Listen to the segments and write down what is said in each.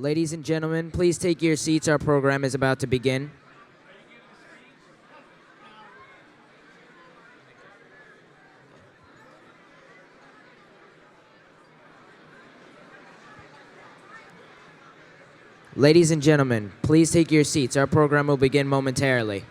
Ladies and gentlemen, please take your seats. Our program is about to begin. Ladies and gentlemen, please take your seats. Our program will begin momentarily.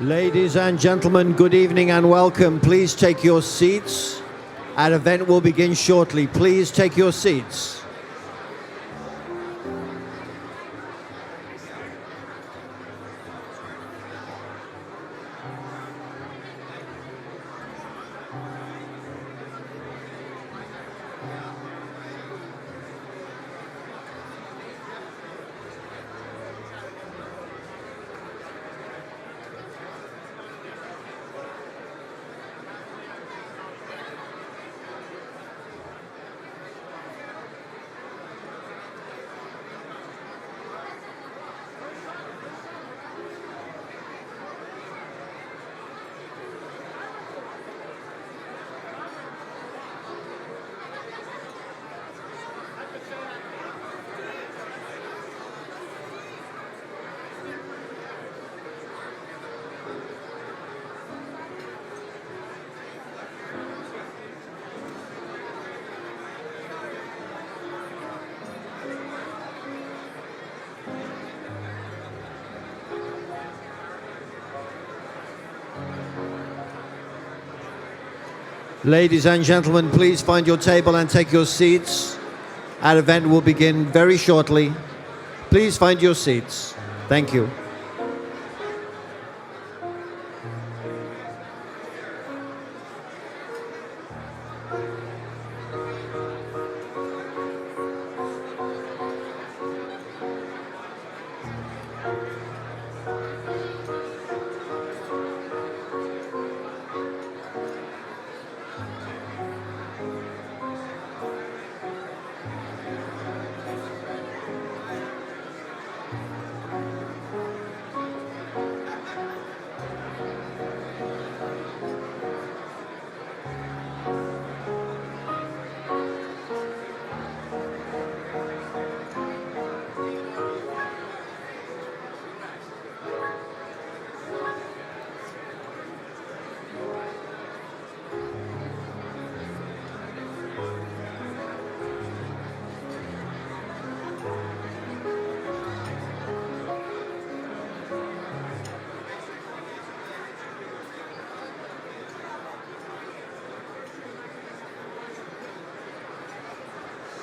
Ladies and gentlemen, good evening and welcome. Please take your seats. Our event will begin shortly. Please take your seats. Ladies and gentlemen, please find your table and take your seats. Our event will begin very shortly. Please find your seats. Thank you.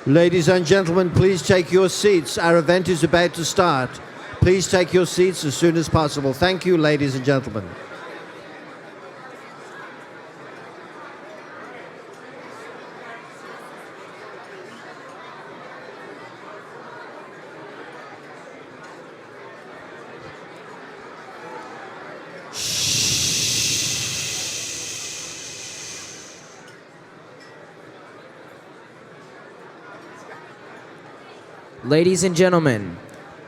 Ladies and gentlemen, please take your seats. Our event is about to start. Please take your seats as soon as possible. Thank you, ladies and gentlemen. Ladies and gentlemen,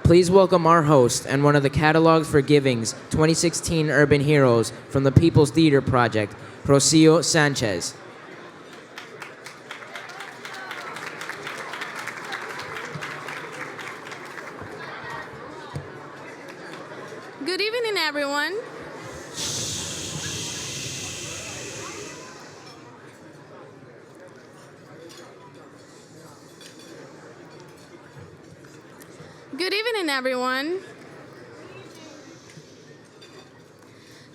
please welcome our host and one of the Catalogs for Giving's 2016 Urban Heroes from the People's Theater Project, Rocio Sanchez. Good evening, everyone. Good evening, everyone.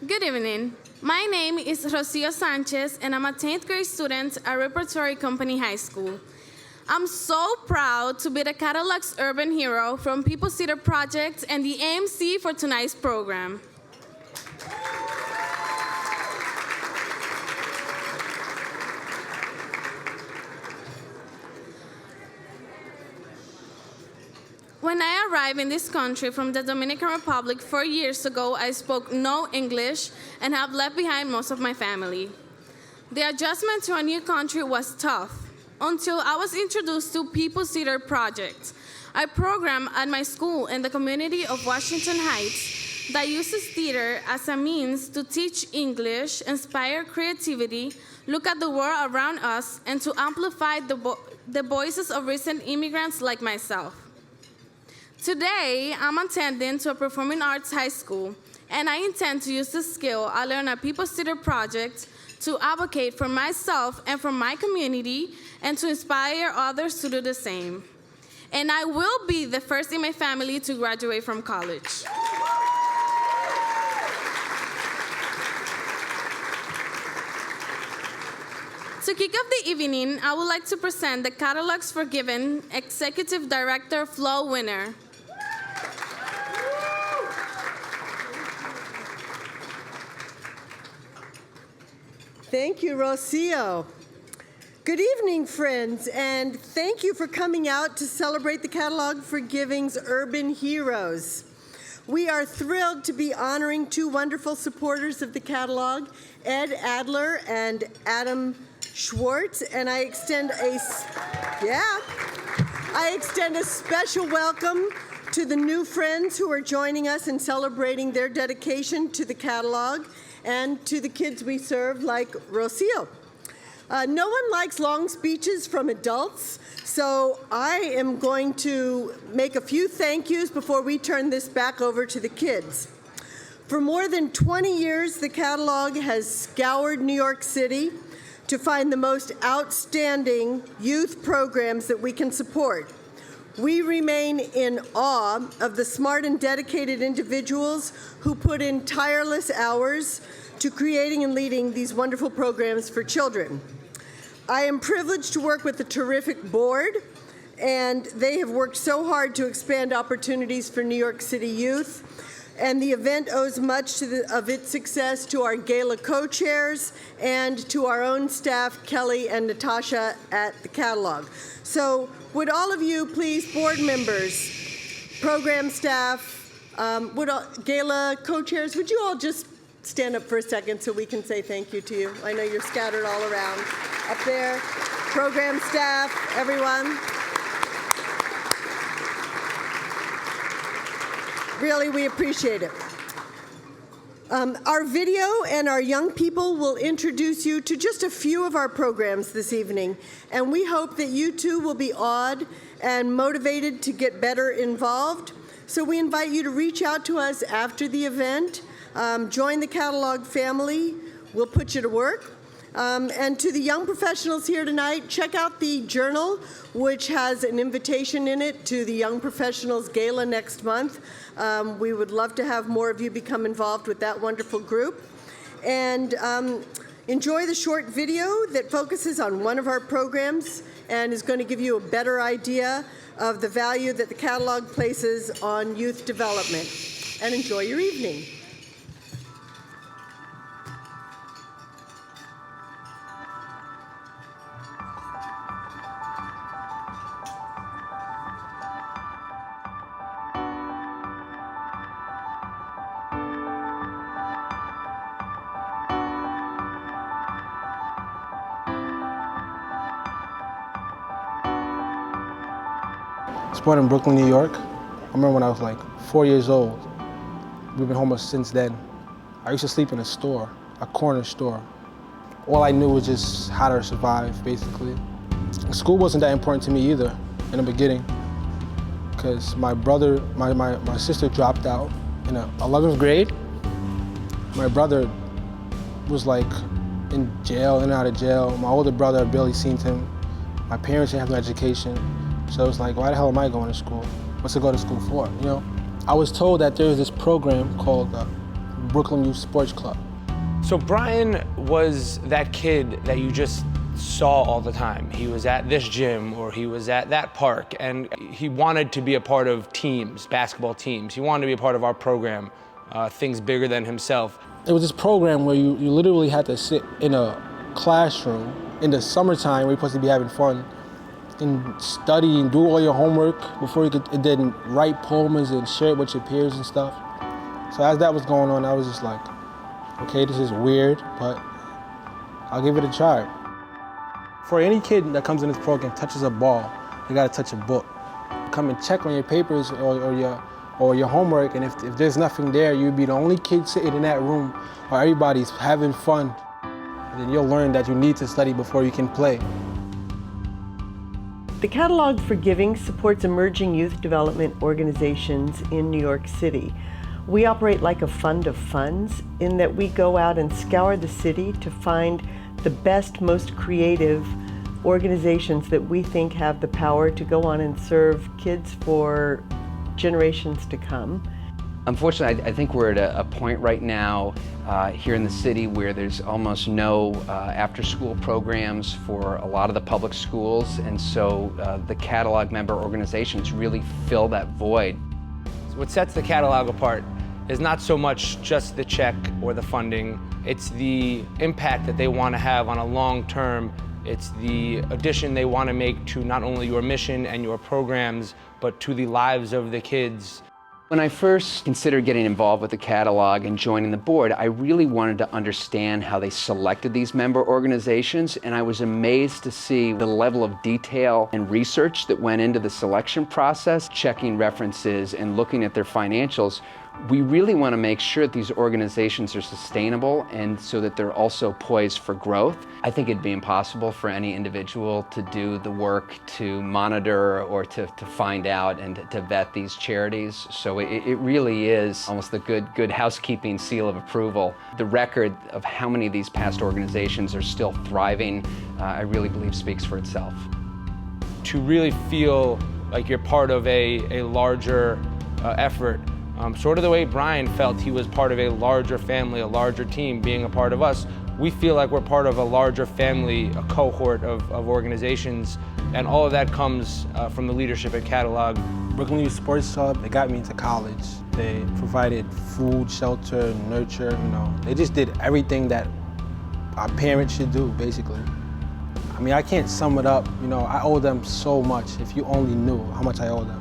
Good evening. My name is Rocio Sanchez, and I'm a 10th grade student at Repertory Company High School. I'm so proud to be the Catalog's Urban Hero from People's Theater Project and the MC for tonight's program. When I arrived in this country from the Dominican Republic 4 years ago, I spoke no English and have left behind most of my family. The adjustment to a new country was tough until I was introduced to People's Theater Project, a program at my school in the community of Washington Heights that uses theater as a means to teach English, inspire creativity, look at the world around us, and to amplify the voices of recent immigrants like myself. Today, I'm attending to a performing arts high school, and I intend to use this skill I learned at People's Theater Project to advocate for myself and for my community and to inspire others to do the same. And I will be the first in my family to graduate from college. To kick off the evening, I would like to present the Catalogs for Giving Executive Director Flo Winner. Thank you, Rocio. Good evening, friends, and thank you for coming out to celebrate the Catalog for Giving's Urban Heroes. We are thrilled to be honoring two wonderful supporters of the catalog, Ed Adler and Adam Schwartz, and I extend a special welcome to the new friends who are joining us in celebrating their dedication to the catalog and to the kids we serve, like Rocio. No one likes long speeches from adults, so I am going to make a few thank yous before we turn this back over to the kids. For more than 20 years, the catalog has scoured New York City to find the most outstanding youth programs that we can support. We remain in awe of the smart and dedicated individuals who put in tireless hours to creating and leading these wonderful programs for children. I am privileged to work with a terrific board, and they have worked so hard to expand opportunities for New York City youth. And the event owes much of its success to our gala co-chairs and to our own staff, Kelly and Natasha, at the catalog. So would all of you please, board members, program staff, gala co-chairs, would you all just stand up for a second so we can say thank you to you? I know you're scattered all around. Up there, program staff, everyone. Really, we appreciate it. Our video and our young people will introduce you to just a few of our programs this evening, and we hope that you too will be awed and motivated to get better involved. So we invite you to reach out to us after the event. Join the catalog family. We'll put you to work. And to the young professionals here tonight, check out the journal, which has an invitation in it to the Young Professionals Gala next month. We would love to have more of you become involved with that wonderful group. And enjoy the short video that focuses on one of our programs and is going to give you a better idea of the value that the catalog places on youth development. And enjoy your evening. I was born in Brooklyn, New York. I remember when I was like 4 years old. We've been homeless since then. I used to sleep in a store, a corner store. All I knew was just how to survive, basically. School wasn't that important to me either in the beginning, because my sister dropped out in 11th grade. My brother was like in jail, in and out of jail. My older brother, I barely seen him. My parents didn't have no education. So it's like, why the hell am I going to school? What's to go to school for, you know? I was told that there was this program called Brooklyn Youth Sports Club. So Brian was that kid that you just saw all the time. He was at this gym or he was at that park, and he wanted to be a part of teams, basketball teams. He wanted to be a part of our program, things bigger than himself. It was this program where you literally had to sit in a classroom in the summertime where you're supposed to be having fun and study and do all your homework before you could then write poems and share it with your peers and stuff. So as that was going on, I was just like, okay, this is weird, but I'll give it a try. For any kid that comes in this program, touches a ball, you gotta touch a book. Come and check on your papers or your homework, and if there's nothing there, you'd be the only kid sitting in that room where everybody's having fun. And then you'll learn that you need to study before you can play. The Catalog for Giving supports emerging youth development organizations in New York City. We operate like a fund of funds in that we go out and scour the city to find the best, most creative organizations that we think have the power to go on and serve kids for generations to come. Unfortunately, I think we're at a point right now here in the city where there's almost no after-school programs for a lot of the public schools, and so the catalog member organizations really fill that void. What sets the catalog apart is not so much just the check or the funding, it's the impact that they want to have on a long term. It's the addition they want to make to not only your mission and your programs, but to the lives of the kids. When I first considered getting involved with the catalog and joining the board, I really wanted to understand how they selected these member organizations, and I was amazed to see the level of detail and research that went into the selection process, checking references and looking at their financials. We really want to make sure that these organizations are sustainable and so that they're also poised for growth. I think it'd be impossible for any individual to do the work to monitor or to find out and to vet these charities. So it really is almost the good housekeeping seal of approval. The record of how many of these past organizations are still thriving, I really believe speaks for itself. To really feel like you're part of a larger effort, sort of the way Brian felt he was part of a larger family, a larger team, being a part of us, we feel like we're part of a larger family, a cohort of organizations, and all of that comes from the leadership at Catalog. Brooklyn Youth Sports Club, they got me into college. They provided food, shelter, nurture, you know. They just did everything that our parents should do, basically. I mean, I can't sum it up, you know, I owe them so much. If you only knew how much I owe them.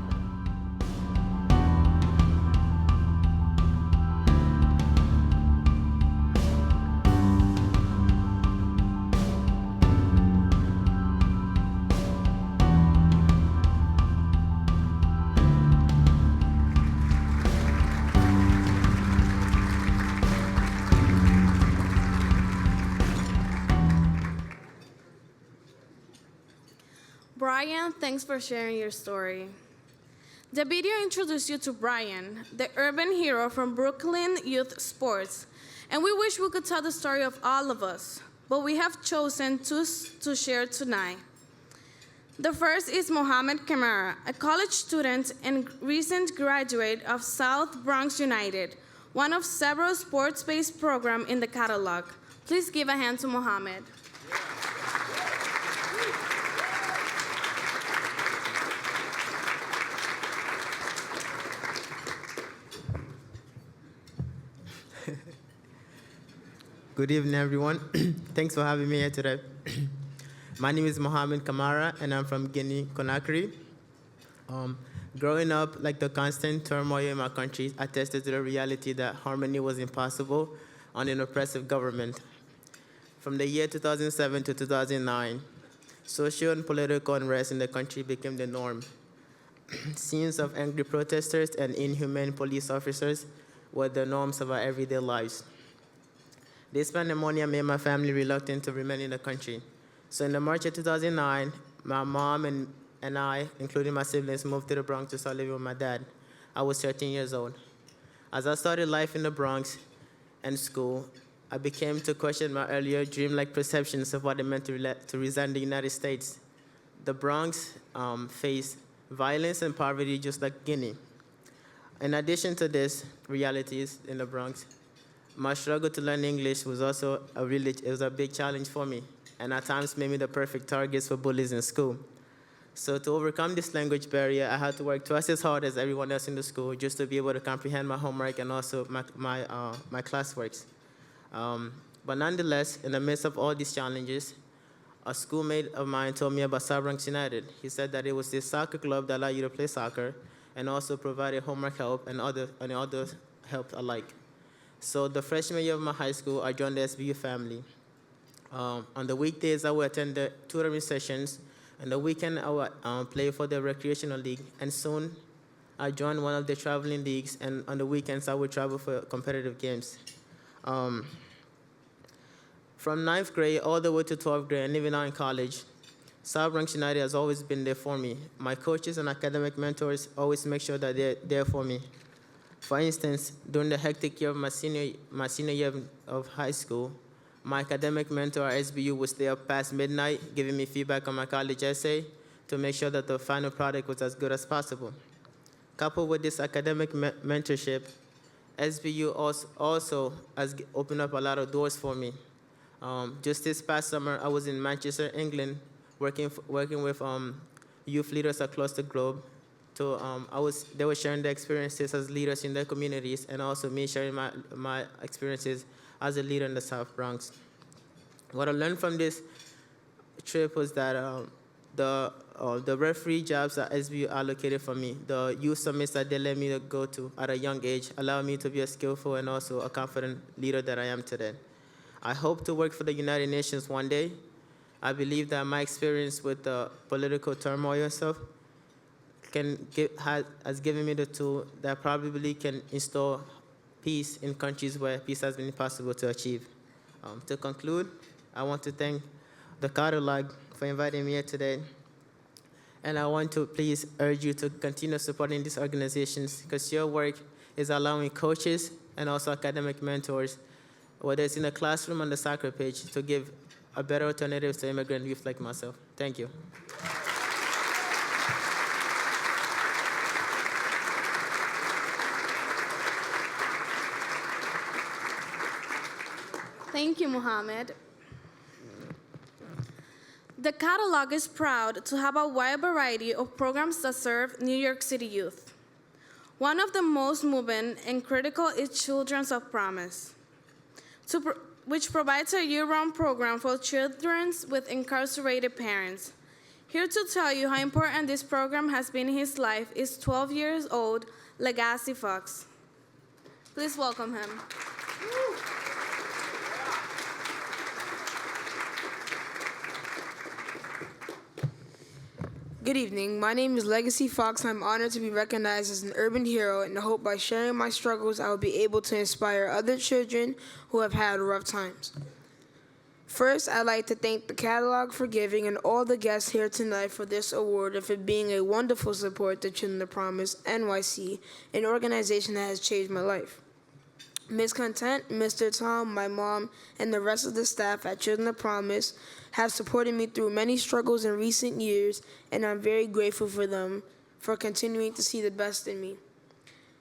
Brian, thanks for sharing your story. The video introduced you to Brian, the urban hero from Brooklyn Youth Sports, and we wish we could tell the story of all of us, but we have chosen two to share tonight. The first is Mohamed Kamara, a college student and recent graduate of South Bronx United, one of several sports-based programs in the catalog. Please give a hand to Mohamed. Good evening, everyone. Thanks for having me here today. My name is Mohamed Kamara, and I'm from Guinea, Conakry. Growing up, like the constant turmoil in my country, attested to the reality that harmony was impossible under an oppressive government. From the year 2007 to 2009, social and political unrest in the country became the norm. Scenes of angry protesters and inhumane police officers were the norms of our everyday lives. This pandemonium made my family reluctant to remain in the country. So in the March of 2009, my mom and I, including my siblings, moved to the Bronx to start living with my dad. I was 13 years old. As I started life in the Bronx and school, I began to question my earlier dreamlike perceptions of what it meant to reside in the United States. The Bronx faced violence and poverty just like Guinea. In addition to this realities in the Bronx, my struggle to learn English was also a big challenge for me, and at times made me the perfect target for bullies in school. So to overcome this language barrier, I had to work twice as hard as everyone else in the school just to be able to comprehend my homework and also my classworks. But nonetheless, in the midst of all these challenges, a schoolmate of mine told me about South Bronx United. He said that it was this soccer club that allowed you to play soccer and also provided homework help and other help alike. So the freshman year of my high school, I joined the SBU family. On the weekdays, I would attend the tutoring sessions, and the weekend I would play for the recreational league. And soon, I joined one of the traveling leagues, and on the weekends, I would travel for competitive games. From 9th grade all the way to 12th grade, and even now in college, South Bronx United has always been there for me. My coaches and academic mentors always make sure that they're there for me. For instance, during the hectic year of my senior year of high school, my academic mentor at SBU would stay up past midnight giving me feedback on my college essay to make sure that the final product was as good as possible. Coupled with this academic mentorship, SBU also has opened up a lot of doors for me. Just this past summer, I was in Manchester, England, working with youth leaders across the globe. They were sharing their experiences as leaders in their communities, and also me sharing my experiences as a leader in the South Bronx. What I learned from this trip was that the referee jobs that SBU allocated for me, the youth summits that they let me go to at a young age, allowed me to be a skillful and also a confident leader that I am today. I hope to work for the United Nations one day. I believe that my experience with the political turmoil and stuff has given me the tool that probably can install peace in countries where peace has been impossible to achieve. To conclude, I want to thank the Catalog for inviting me here today. And I want to please urge you to continue supporting these organizations, because your work is allowing coaches and also academic mentors, whether it's in the classroom or the soccer pitch, to give a better alternative to immigrant youth like myself. Thank you. Thank you, Mohammed. The Catalog is proud to have a wide variety of programs that serve New York City youth. One of the most moving and critical is Children of Promise, which provides a year-round program for children with incarcerated parents. Here to tell you how important this program has been in his life is 12-year-old Legacy Fox. Please welcome him. Good evening. My name is Legacy Fox, and I'm honored to be recognized as an urban hero, and I hope by sharing my struggles, I will be able to inspire other children who have had rough times. First, I'd like to thank the Catalog for Giving and all the guests here tonight for this award and for being a wonderful support to Children of Promise NYC, an organization that has changed my life. Ms. Content, Mr. Tom, my mom, and the rest of the staff at Children of Promise have supported me through many struggles in recent years, and I'm very grateful for them for continuing to see the best in me.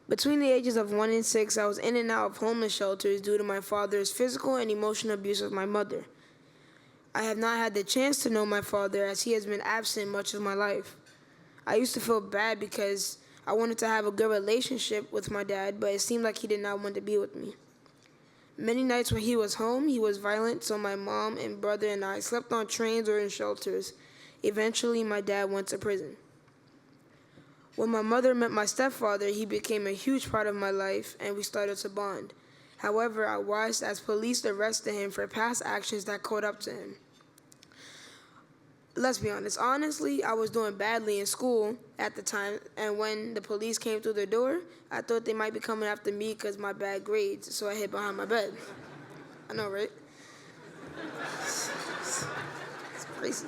Between the ages of 1 and 6, I was in and out of homeless shelters due to my father's physical and emotional abuse of my mother. I have not had the chance to know my father, as he has been absent much of my life. I used to feel bad because I wanted to have a good relationship with my dad, but it seemed like he did not want to be with me. Many nights when he was home, he was violent, so my mom and brother and I slept on trains or in shelters. Eventually, my dad went to prison. When my mother met my stepfather, he became a huge part of my life, and we started to bond. However, I watched as police arrested him for past actions that caught up to him. Let's be honest, honestly, I was doing badly in school at the time, and when the police came through the door, I thought they might be coming after me because my bad grades, so I hid behind my bed. I know, right? It's crazy.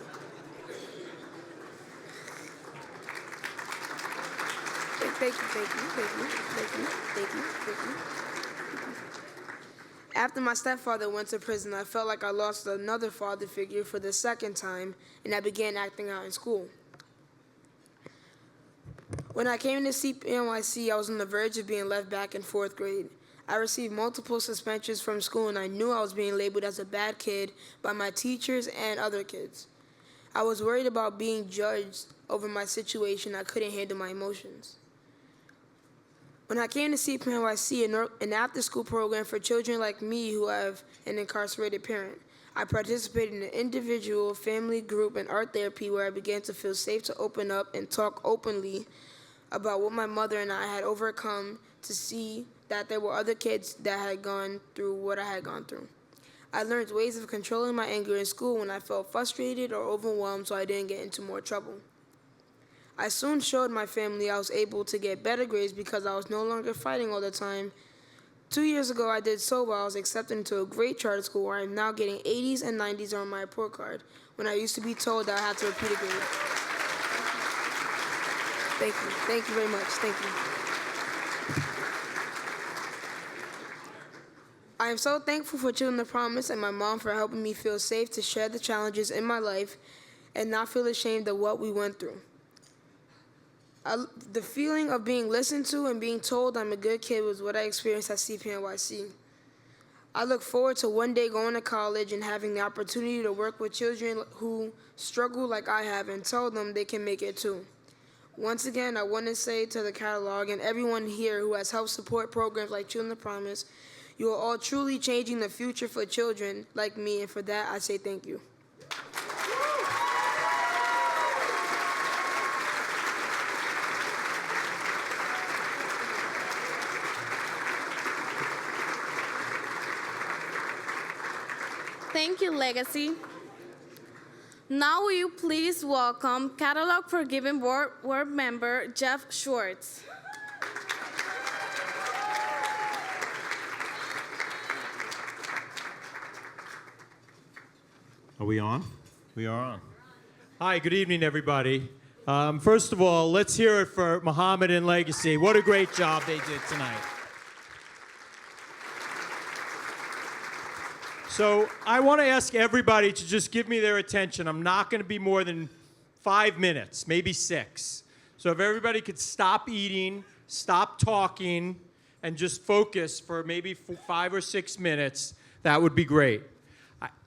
Thank you. After my stepfather went to prison, I felt like I lost another father figure for the second time, and I began acting out in school. When I came to CPNYC, I was on the verge of being left back in 4th grade. I received multiple suspensions from school, and I knew I was being labeled as a bad kid by my teachers and other kids. I was worried about being judged over my situation. I couldn't handle my emotions. When I came to CPNYC, an after-school program for children like me who have an incarcerated parent, I participated in an individual, family, group, and art therapy where I began to feel safe to open up and talk openly about what my mother and I had overcome, to see that there were other kids that had gone through what I had gone through. I learned ways of controlling my anger in school when I felt frustrated or overwhelmed so I didn't get into more trouble. I soon showed my family I was able to get better grades because I was no longer fighting all the time. 2 years ago, I did so well. I was accepted into a great charter school where I'm now getting 80s and 90s on my report card, when I used to be told that I had to repeat a grade. Thank you. Thank you very much. Thank you. I am so thankful for Children of Promise and my mom for helping me feel safe to share the challenges in my life and not feel ashamed of what we went through. The feeling of being listened to and being told I'm a good kid was what I experienced at CPNYC. I look forward to one day going to college and having the opportunity to work with children who struggle like I have and tell them they can make it too. Once again, I want to say to the catalog and everyone here who has helped support programs like Children of Promise, you are all truly changing the future for children like me, and for that, I say thank you. Thank you, Legacy. Now will you please welcome Catalog for Giving Board member Jeff Schwartz. Are we on? We are on. Hi, good evening, everybody. First of all, let's hear it for Muhammad and Legacy. What a great job they did tonight. So I want to ask everybody to just give me their attention. I'm not going to be more than 5 minutes, maybe 6. So if everybody could stop eating, stop talking, and just focus for maybe 5 or 6 minutes, that would be great.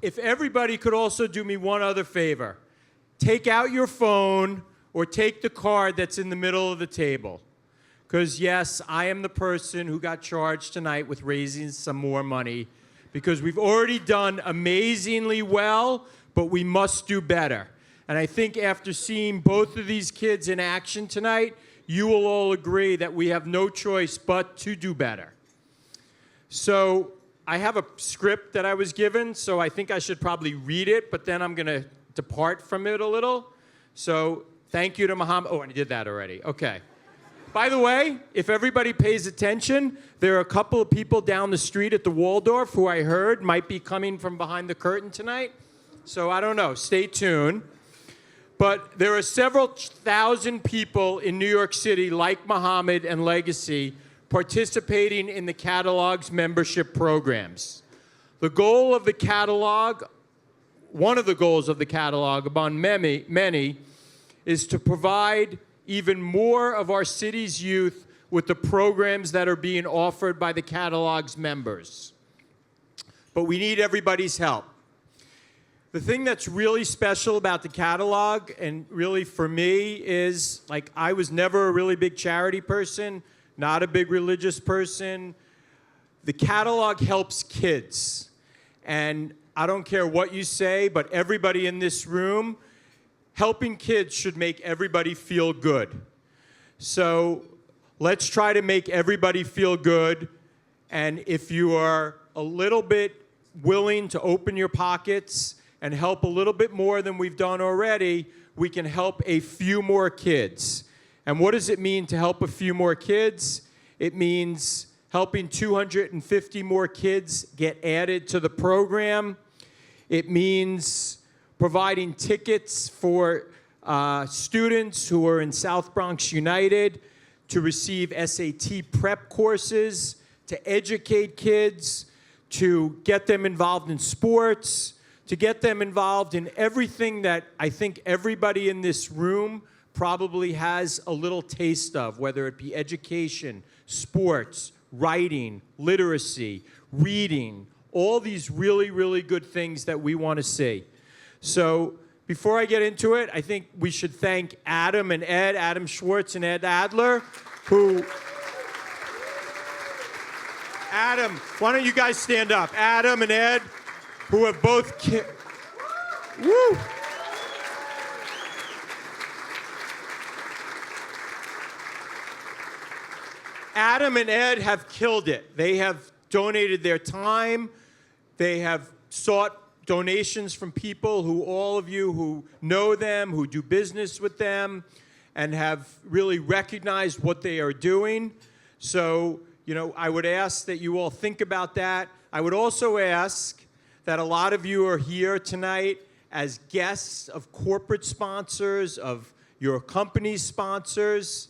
If everybody could also do me one other favor, take out your phone or take the card that's in the middle of the table. Because yes, I am the person who got charged tonight with raising some more money, because we've already done amazingly well, but we must do better. And I think after seeing both of these kids in action tonight, you will all agree that we have no choice but to do better. So I have a script that I was given, so I think I should probably read it, but then I'm going to depart from it a little. So thank you to Muhammad. Oh, I did that already. Okay. By the way, if everybody pays attention, there are a couple of people down the street at the Waldorf who I heard might be coming from behind the curtain tonight. So I don't know. Stay tuned. But there are several thousand people in New York City, like Muhammad and Legacy, participating in the catalog's membership programs. The goal of the catalog, one of the goals of the catalog among many, is to provide even more of our city's youth with the programs that are being offered by the catalog's members. But we need everybody's help. The thing that's really special about the catalog, and really for me, is like I was never a really big charity person, not a big religious person. The catalog helps kids. And I don't care what you say, but everybody in this room, helping kids should make everybody feel good. So let's try to make everybody feel good. And if you are a little bit willing to open your pockets and help a little bit more than we've done already, we can help a few more kids. And what does it mean to help a few more kids? It means helping 250 more kids get added to the program. It means providing tickets for students who are in South Bronx United to receive SAT prep courses, to educate kids, to get them involved in sports, to get them involved in everything that I think everybody in this room probably has a little taste of, whether it be education, sports, writing, literacy, reading, all these really, really good things that we want to see. So before I get into it, I think we should thank Adam and Ed, Adam Schwartz and Ed Adler, who... Adam, why don't you guys stand up? Adam and Ed, who have both... Woo! Adam and Ed have killed it. They have donated their time. They have sought donations from people who, all of you who know them, who do business with them, and have really recognized what they are doing. So, you know, I would ask that you all think about that. I would also ask that a lot of you are here tonight as guests of corporate sponsors, of your company's sponsors.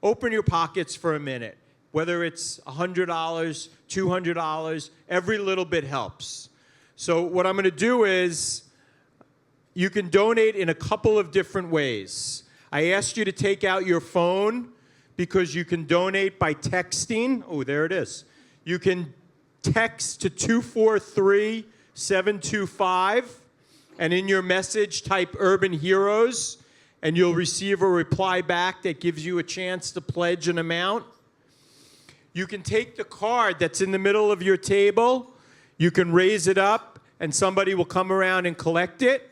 Open your pockets for a minute. Whether it's $100, $200, every little bit helps. So what I'm going to do is, you can donate in a couple of different ways. I asked you to take out your phone because you can donate by texting. Oh, there it is. You can text to 243-725, and in your message, type Urban Heroes, and you'll receive a reply back that gives you a chance to pledge an amount. You can take the card that's in the middle of your table, you can raise it up, and somebody will come around and collect it.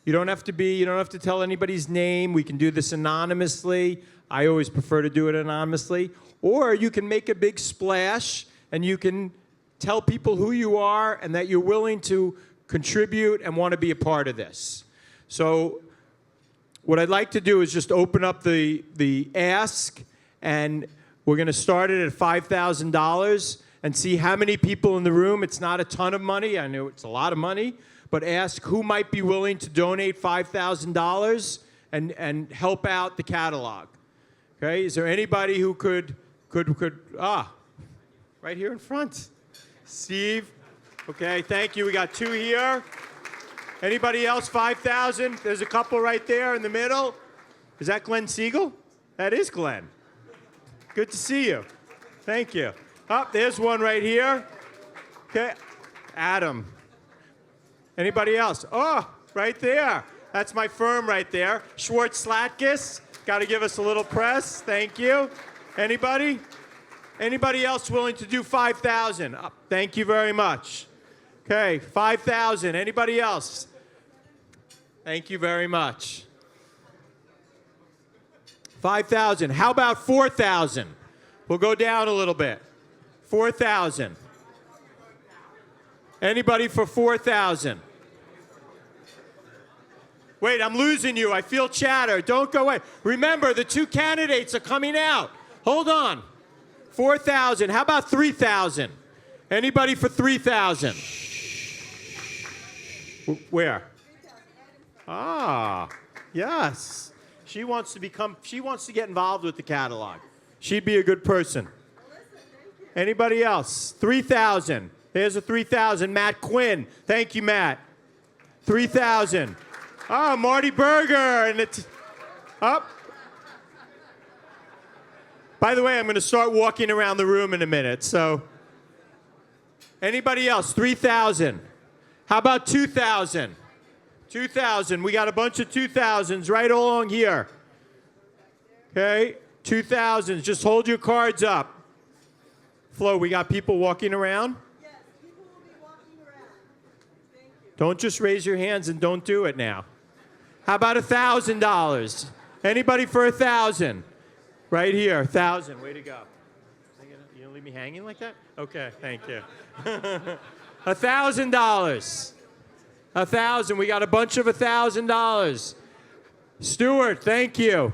You don't have to tell anybody's name. We can do this anonymously. I always prefer to do it anonymously. Or you can make a big splash, and you can tell people who you are and that you're willing to contribute and want to be a part of this. So what I'd like to do is just open up the ask, and we're going to start it at $5,000 and see how many people in the room. It's not a ton of money. I know it's a lot of money, but ask who might be willing to donate $5,000 and help out the catalog. Okay, is there anybody who could, right here in front. Steve, okay, thank you. We got 2 here. Anybody else, 5,000? There's a couple right there in the middle. Is that Glenn Siegel? That is Glenn. Good to see you. Thank you. Oh, there's one right here. Okay, Adam. Anybody else? Oh, right there. That's my firm right there. Schwartz Slatkus. Got to give us a little press. Thank you. Anybody? Anybody else willing to do 5,000? Oh, thank you very much. Okay, 5,000. Anybody else? Thank you very much. 5,000. How about 4,000? We'll go down a little bit. 4,000. Anybody for 4,000? Wait, I'm losing you. I feel chatter. Don't go away. Remember, the 2 candidates are coming out. Hold on. 4,000. How about 3,000? Anybody for 3,000? Where? Ah, yes. She wants to get involved with the catalog. She'd be a good person. Anybody else? 3,000. There's a 3,000. Matt Quinn. Thank you, Matt. 3,000. Ah, Marty Berger. And it's up. By the way, I'm going to start walking around the room in a minute. So, anybody else? 3,000. How about 2,000? 2,000. We got a bunch of 2,000s right along here. Okay, 2,000s. Just hold your cards up. Flo, we got people walking around? Yes, people will be walking around. Thank you. Don't just raise your hands and don't do it now. How about $1,000? Anybody for 1,000? Right here, 1,000. Way to go. You gonna leave me hanging like that? Okay, thank you. $1,000. 1,000. We got a bunch of $1,000. Stuart, thank you.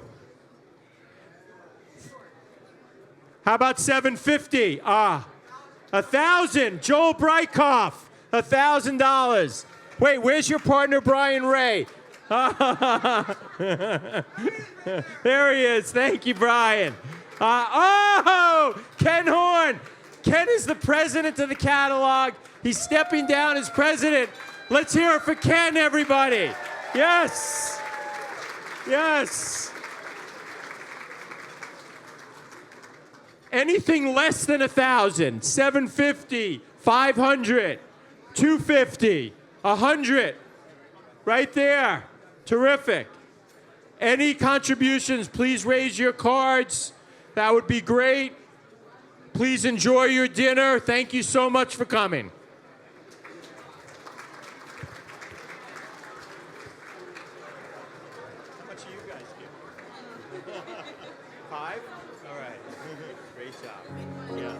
How about 750? 1,000. Joel Breitkoff. $1,000. Wait, where's your partner, Brian Ray? There he is. Thank you, Brian. Ken Horn. Ken is the president of the catalog. He's stepping down as president. Let's hear it for Ken, everybody. Yes. Yes. Anything less than 1,000, 750, 500, 250, 100, right there. Terrific. Any contributions, please raise your cards. That would be great. Please enjoy your dinner. Thank you so much for coming. How much are you guys giving? 5? All right. Great job. Yeah.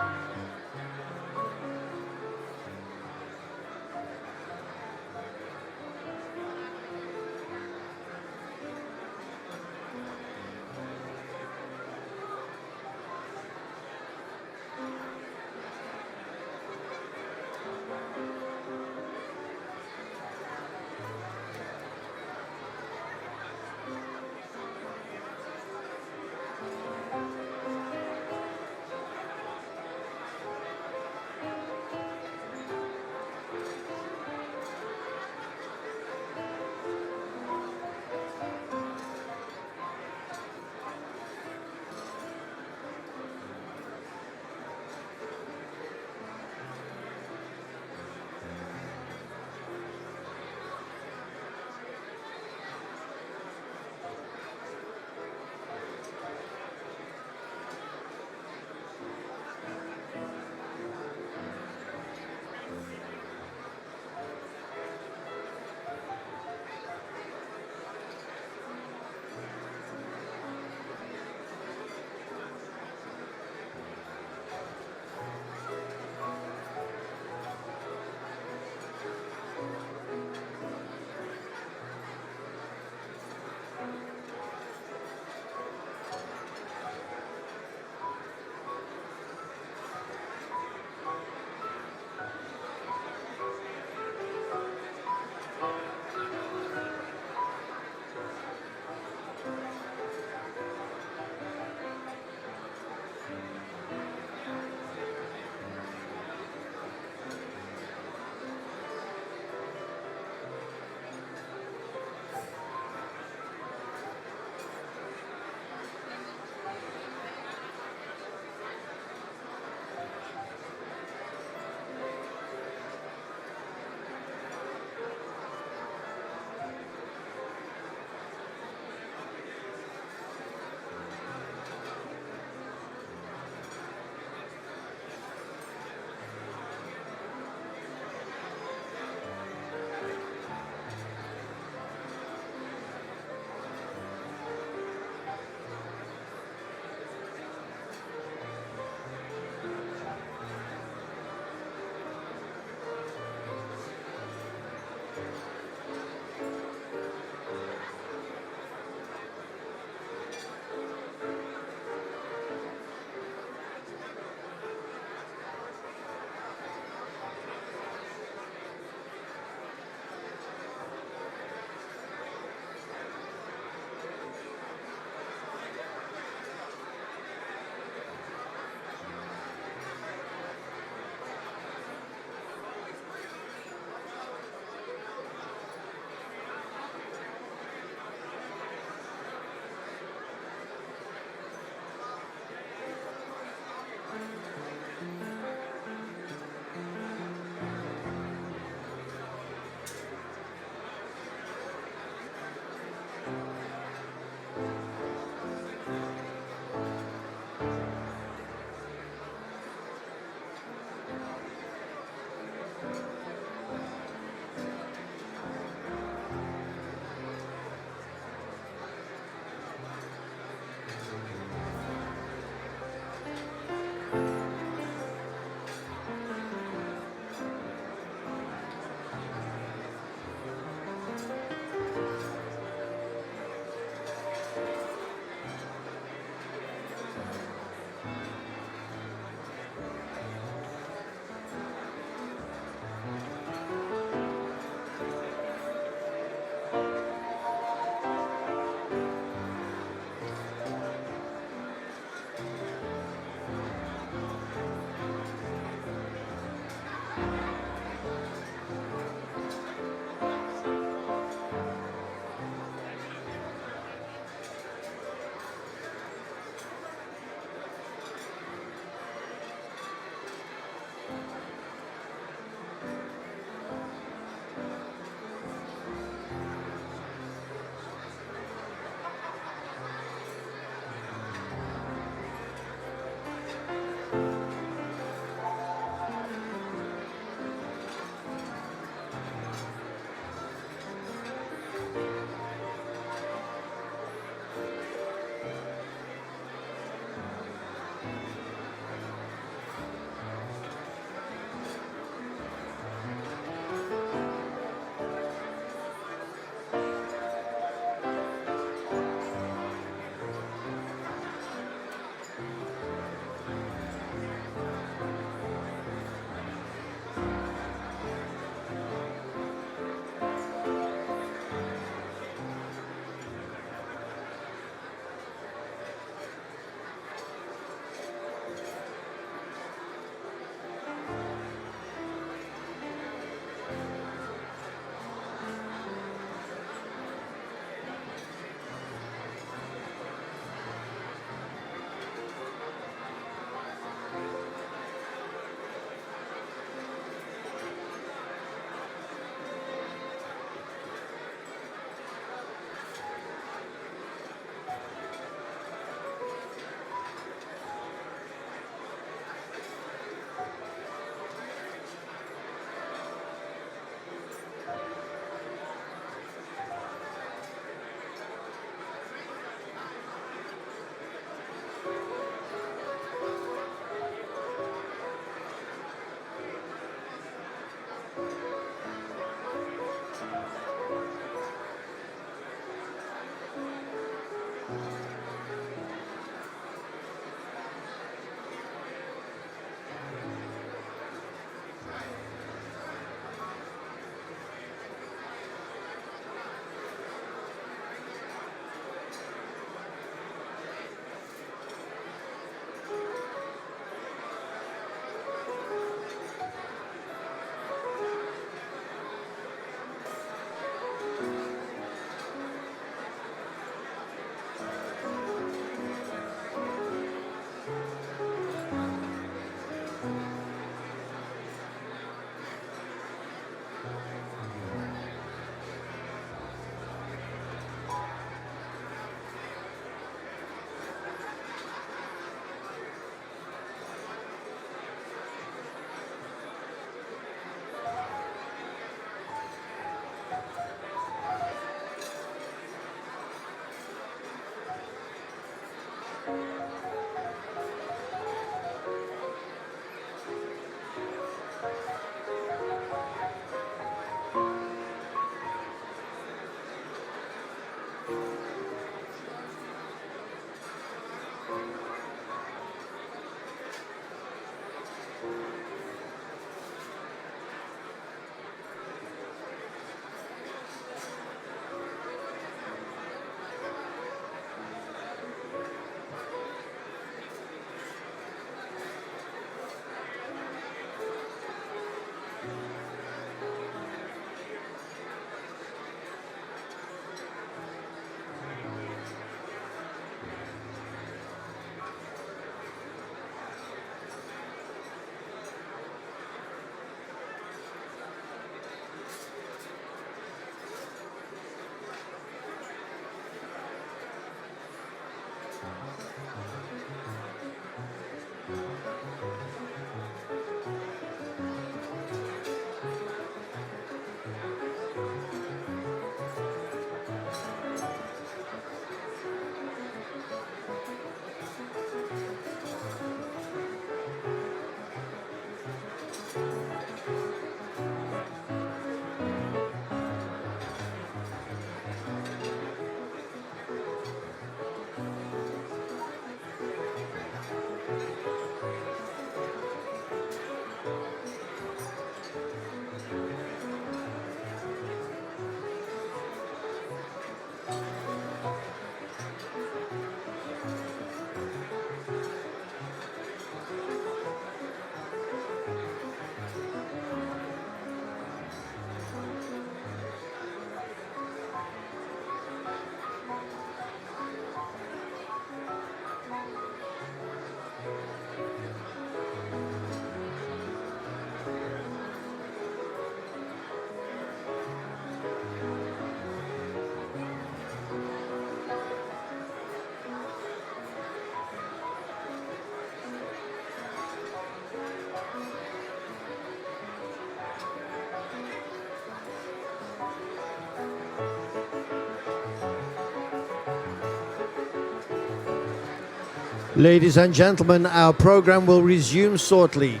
Ladies and gentlemen, our program will resume shortly.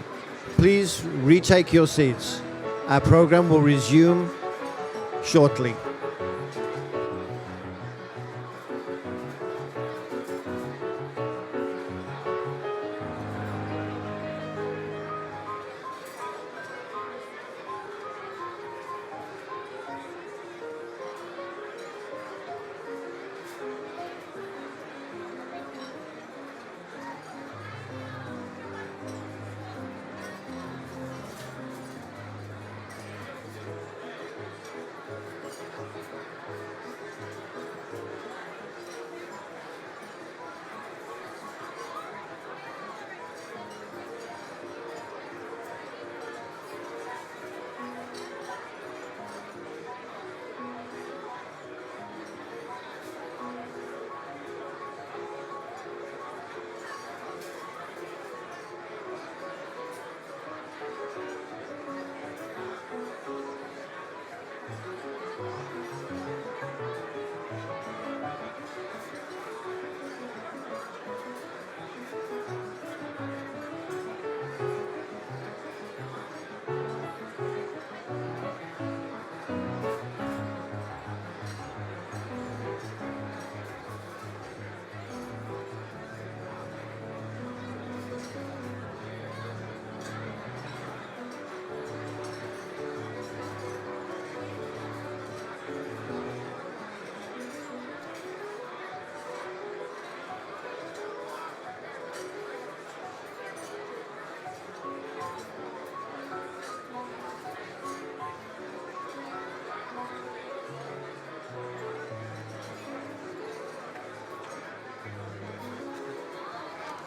Please retake your seats. Our program will resume shortly.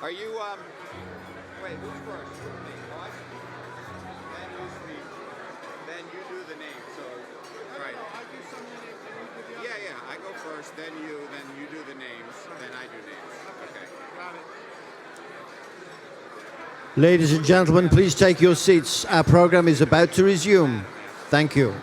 Are you, wait, who's first? Me. you do the name. So, right. Yeah. I go first, then you do the names, then I do names. Okay. Got it. Ladies and gentlemen, please take your seats. Our program is about to resume. Thank you.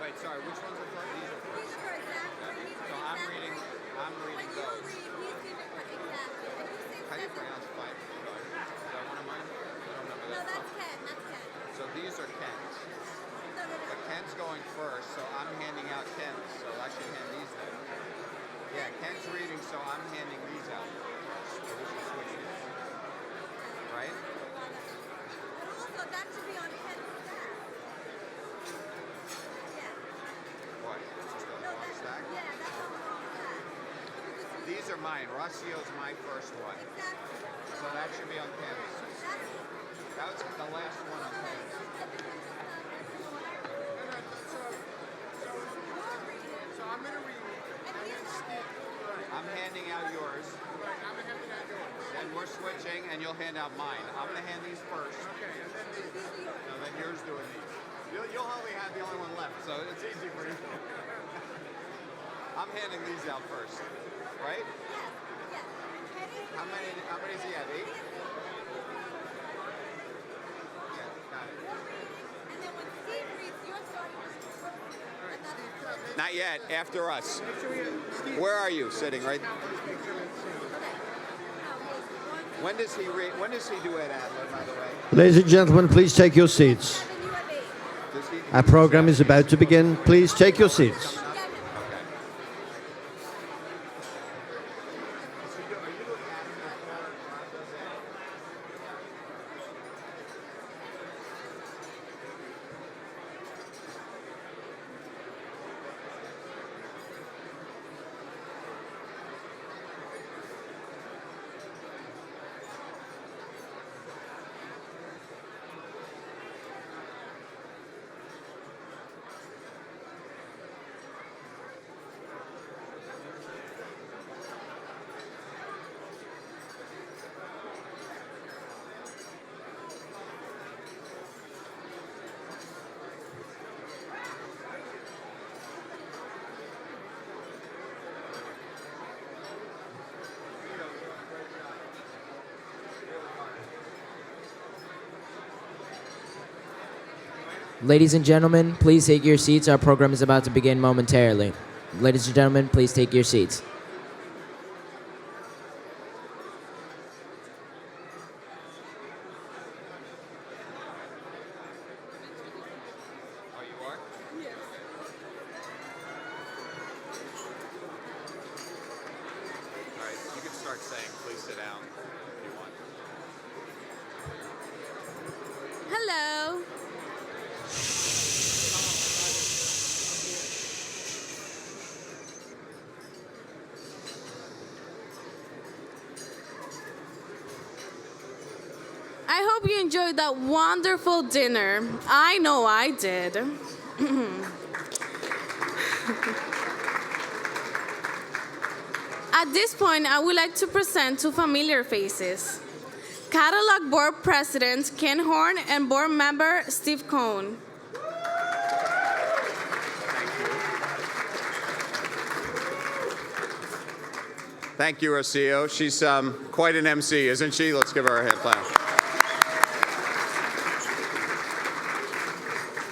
Wait, sorry, which ones are first? These are first. So I'm reading those. How do you pronounce five? Is that one of mine? I don't remember that. No, that's Ken. So these are Ken's. But Ken's going first, so I'm handing out Ken's. So I should hand these then. Yeah, Ken's reading, so I'm handing these out first. So we should switch these. Right? Also, that should be on Ken's stack. What? Just a long stack? Yeah, that's on the wrong stack. These are mine. Rocio's my first one. Exactly. So that should be on Ken's. That was the last one on Ken's. So I'm going to read. I'm handing out yours. Right, I'm handing out yours. Then we're switching, and you'll hand out mine. I'm going to hand these first. Okay, and then these. No, then yours doing these. You'll only have the only one left, so it's easy for you. I'm handing these out first, right? Yes. How many does he have? 8? Yeah, got it. And then when Steve reads, you're starting to. Not yet. After us. Where are you sitting? Right. When does he read? When does he do it, Adler? By the way. Ladies and gentlemen, please take your seats. Our program is about to begin. Please take your seats. Ladies and gentlemen, please take your seats. Our program is about to begin momentarily. Ladies and gentlemen, please take your seats. Oh, you are? Yes. All right. You can start saying, "Please sit down," if you want. Hello. I hope you enjoyed that wonderful dinner. I know I did. At this point, I would like to present two familiar faces. Catalog Board President Ken Horn and Board Member Steve Cohn. Thank you, Rocio. She's quite an MC, isn't she? Let's give her a hand clap.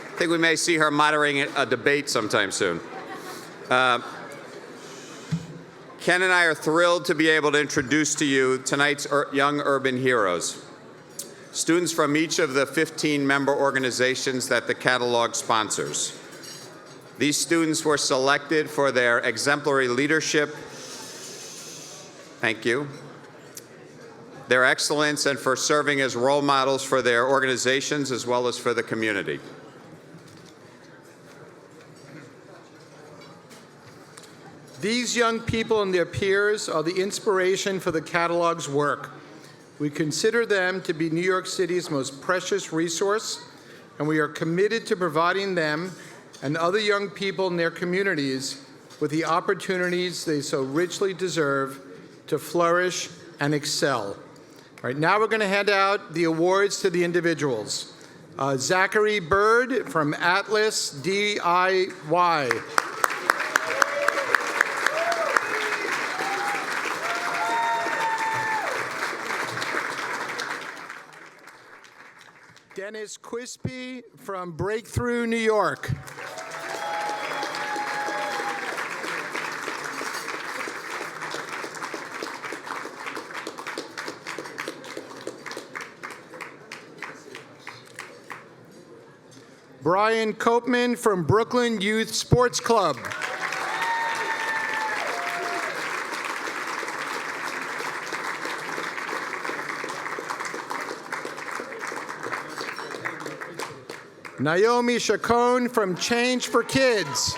I think we may see her moderating a debate sometime soon. Ken and I are thrilled to be able to introduce to you tonight's Young Urban Heroes, students from each of the 15 member organizations that the catalog sponsors. These students were selected for their exemplary leadership, thank you, their excellence, and for serving as role models for their organizations as well as for the community. These young people and their peers are the inspiration for the catalog's work. We consider them to be New York City's most precious resource, and we are committed to providing them and other young people in their communities with the opportunities they so richly deserve to flourish and excel. All right, now we're going to hand out the awards to the individuals. Zachary Bird from Atlas DIY. Dennis Quispy from Breakthrough, New York. Brian Copeman from Brooklyn Youth Sports Club. Naomi Chacon from Change for Kids.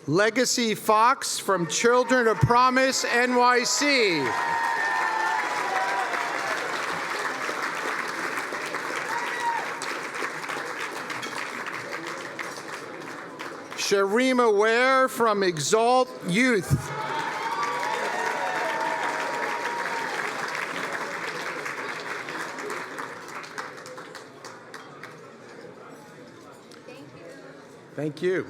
Legacy Fox from Children of Promise NYC. Sharima Ware from Exalt Youth. Thank you.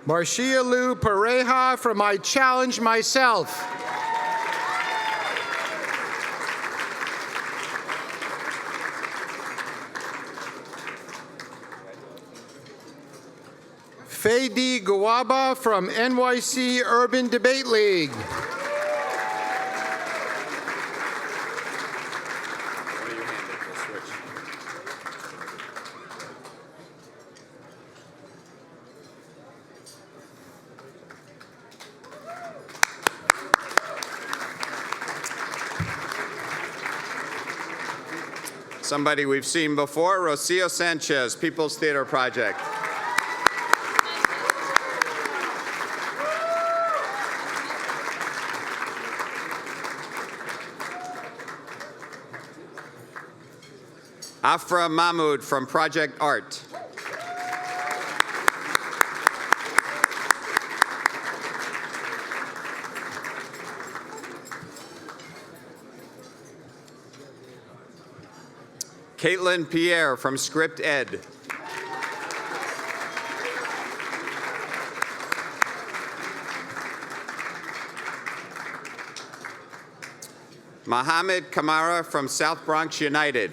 Marcia Lou Pareja from I Challenge Myself. Fadi Guaba from NYC Urban Debate League. Somebody we've seen before, Rocio Sanchez, People's Theater Project. Afra Mahmood from Project Art. Caitlin Pierre from Script Ed. Mohammed Kamara from South Bronx United.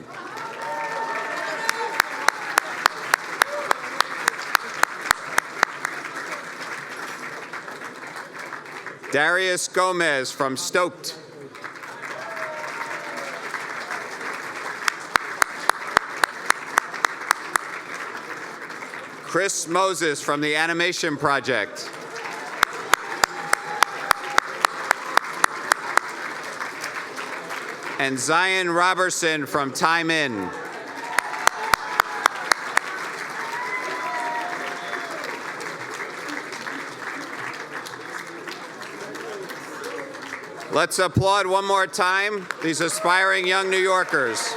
Darius Gomez from Stoked. Chris Moses from the Animation Project. And Zion Robertson from Time In. Let's applaud one more time these aspiring young New Yorkers.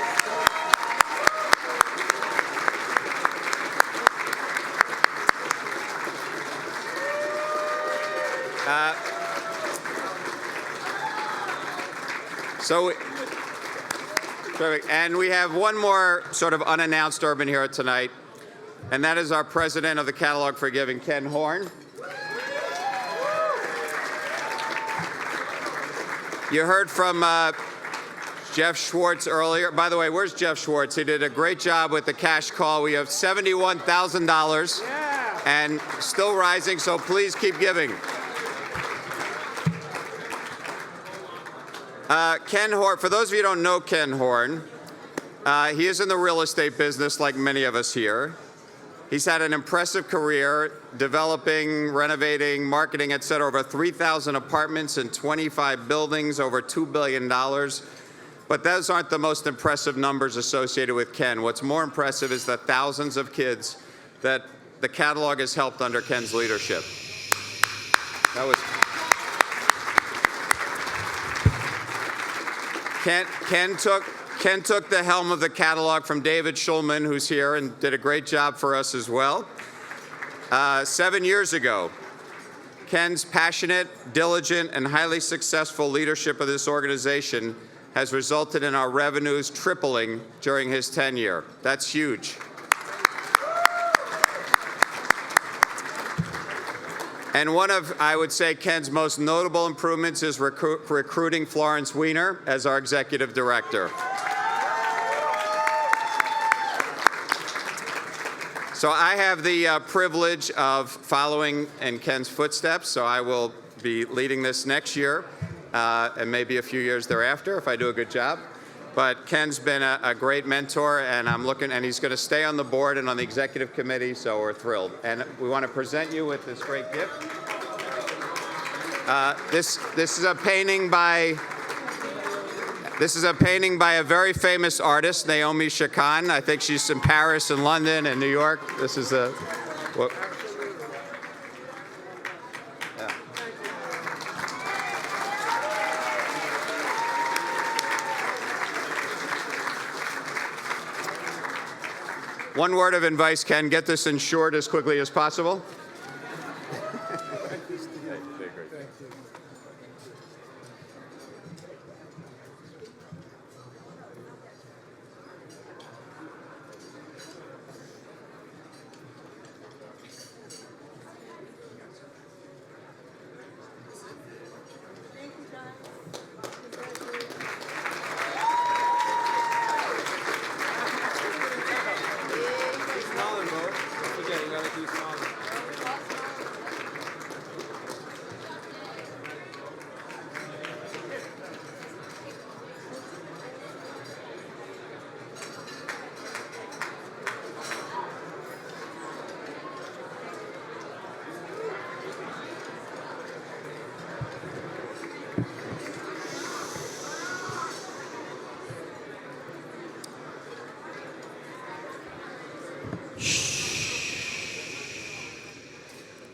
Terrific. And we have one more sort of unannounced urban hero tonight, and that is our president of the Catalog for Giving, Ken Horn. You heard from Jeff Schwartz earlier. By the way, where's Jeff Schwartz? He did a great job with the cash call. We have $71,000 and still rising, so please keep giving. Ken Horn, for those of you who don't know Ken Horn, he is in the real estate business like many of us here. He's had an impressive career developing, renovating, marketing, et cetera, over 3,000 apartments in 25 buildings, over $2 billion. But those aren't the most impressive numbers associated with Ken. What's more impressive is the thousands of kids that the catalog has helped under Ken's leadership. That was... Ken took the helm of the catalog from David Schulman, who's here and did a great job for us as well. 7 years ago, Ken's passionate, diligent, and highly successful leadership of this organization has resulted in our revenues tripling during his tenure. That's huge. And one of, I would say, Ken's most notable improvements is recruiting Florence Weiner as our executive director. So I have the privilege of following in Ken's footsteps, so I will be leading this next year and maybe a few years thereafter if I do a good job. But Ken's been a great mentor, and and he's going to stay on the board and on the executive committee, so we're thrilled. And we want to present you with this great gift. This is a painting by a very famous artist, Naomi Chacon. I think she's in Paris and London and New York. This is a... Well, yeah. One word of advice, Ken, get this insured as quickly as possible.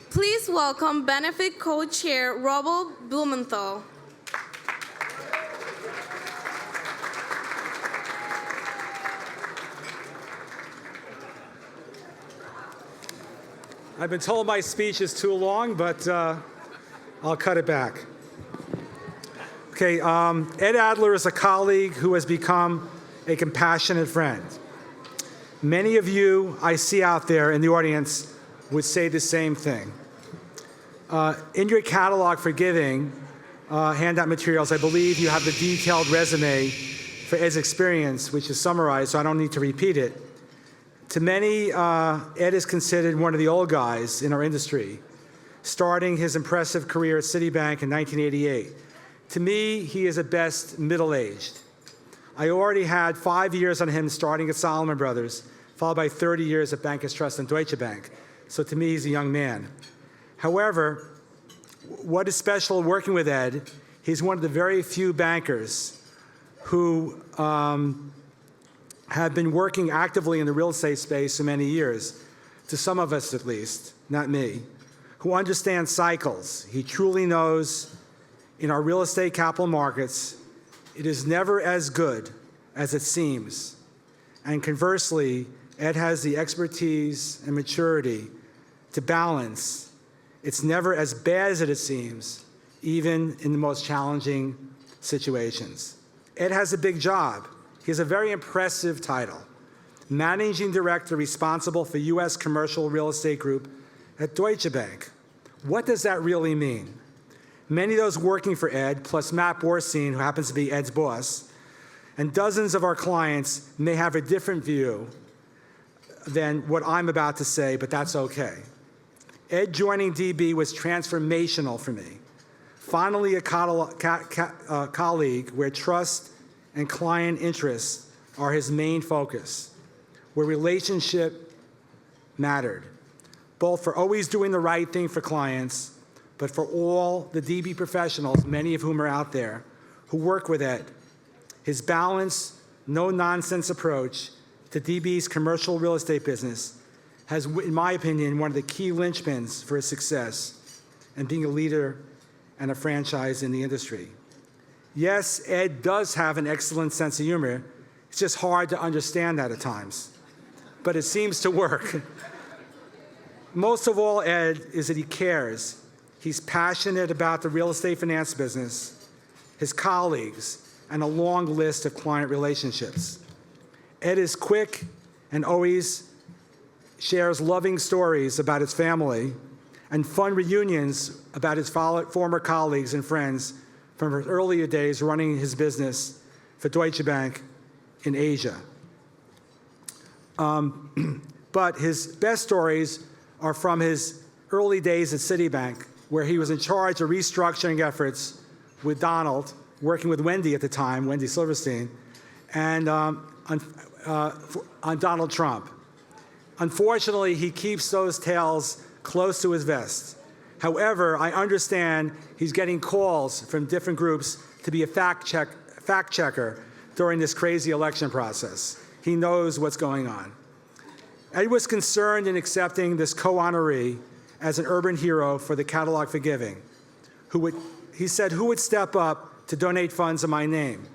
Please welcome Benefit Co-Chair Robert Blumenthal. I've been told my speech is too long, but I'll cut it back. Okay, Ed Adler is a colleague who has become a compassionate friend. Many of you I see out there in the audience would say the same thing. In your catalog for giving, handout materials, I believe you have the detailed resume for Ed's experience, which is summarized, so I don't need to repeat it. To many, Ed is considered one of the old guys in our industry, starting his impressive career at Citibank in 1988. To me, he is at best middle-aged. I already had 5 years on him starting at Salomon Brothers, followed by 30 years at Bankers Trust and Deutsche Bank. So to me, he's a young man. However, what is special working with Ed, he's one of the very few bankers who have been working actively in the real estate space for many years, to some of us at least, not me, who understands cycles. He truly knows in our real estate capital markets, it is never as good as it seems. And conversely, Ed has the expertise and maturity to balance. It's never as bad as it seems, even in the most challenging situations. Ed has a big job. He has a very impressive title, Managing Director responsible for U.S. Commercial Real Estate Group at Deutsche Bank. What does that really mean? Many of those working for Ed, plus Matt Borstein, who happens to be Ed's boss, and dozens of our clients may have a different view than what I'm about to say, but that's okay. Ed joining DB was transformational for me. Finally, a colleague where trust and client interests are his main focus, where relationship mattered, both for always doing the right thing for clients, but for all the DB professionals, many of whom are out there, who work with Ed. His balanced, no-nonsense approach to DB's commercial real estate business has, in my opinion, one of the key linchpins for his success and being a leader and a franchise in the industry. Yes, Ed does have an excellent sense of humor. It's just hard to understand that at times, but it seems to work. Most of all, Ed, is that he cares. He's passionate about the real estate finance business, his colleagues, and a long list of client relationships. Ed is quick and always shares loving stories about his family and fun reunions about his former colleagues and friends from his earlier days running his business for Deutsche Bank in Asia. But his best stories are from his early days at Citibank, where he was in charge of restructuring efforts with Donald, working with Wendy at the time, Wendy Silverstein, and on Donald Trump. Unfortunately, he keeps those tales close to his vest. However, I understand he's getting calls from different groups to be a fact checker during this crazy election process. He knows what's going on. Ed was concerned in accepting this co-honoree as an urban hero for the Catalog for Giving. He said, who would step up to donate funds in my name?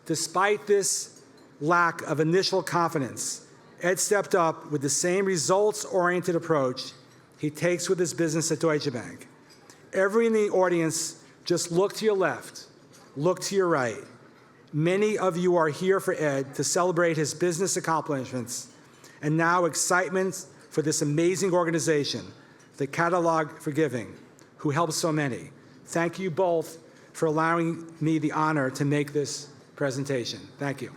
Despite this lack of initial confidence, Ed stepped up with the same results-oriented approach he takes with his business at Deutsche Bank. Everyone in the audience, just look to your left, look to your right. Many of you are here for Ed to celebrate his business accomplishments and now excitement for this amazing organization, the Catalog for Giving, who helps so many. Thank you both for allowing me the honor to make this presentation. Thank you.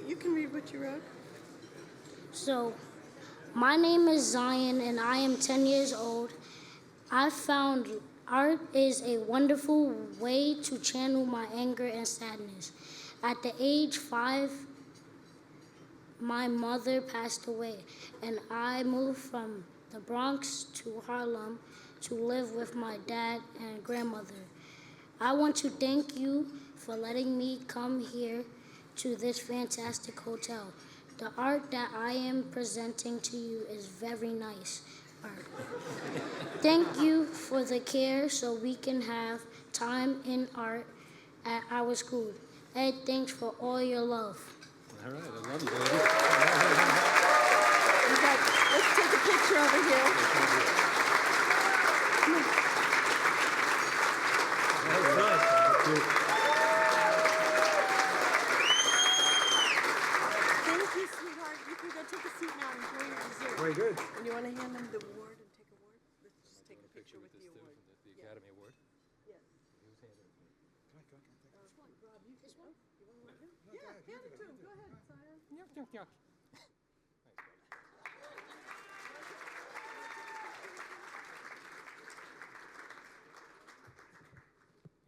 You can read what you wrote. So, my name is Zion and I am 10 years old. I found art is a wonderful way to channel my anger and sadness. At the age 5, my mother passed away and I moved from the Bronx to Harlem to live with my dad and grandmother. I want to thank you for letting me come here to this fantastic hotel. The art that I am presenting to you is very nice art. Thank you for the care so we can have time in art at our school. Ed, thanks for all your love. All right, I love you, baby. Let's take a picture over here. picture with the award. The Academy Award. Yes. This one? Yeah, hand it to him. Go ahead, Sire.